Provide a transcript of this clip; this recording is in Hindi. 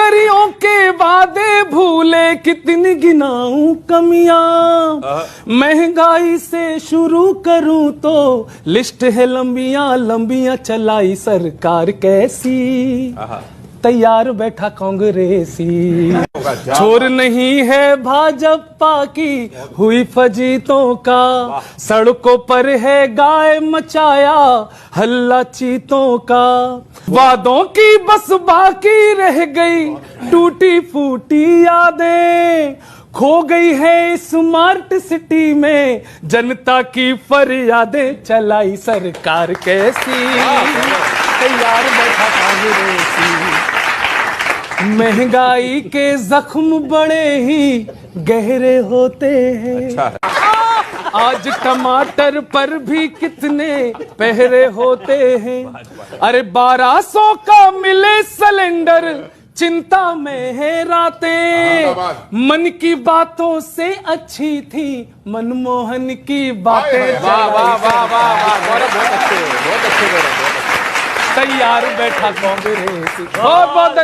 करियों के वादे भूले कितनी गिनाऊं कमियां, महंगाई से शुरू करूं तो लिस्ट है लंबियां लंबियां, चलाई सरकार कैसी, तैयार बैठा कांग्रेसी। छोर नहीं है भाजपा की हुई फजीतों का, सड़कों पर है गाय मचाया हल्ला चीतों का, वादों की बस बाकी रह गई टूटी फूटी यादें, खो गई है स्मार्ट सिटी में जनता की फरियादें, चलाई सरकार कैसी, तैयार बैठा कांग्रेसी। महंगाई के जख्म बड़े ही गहरे होते हैं, आज टमाटर पर भी कितने पहरे होते हैं, अरे 1200 का मिले सिलेंडर चिंता में है रातें, मन की बातों से अच्छी थी मनमोहन की बातें, वाह वाह वाह वाह, बहुत अच्छे, बहुत अच्छे, तैयार बैठा कांग्रेस। बहुत बहुत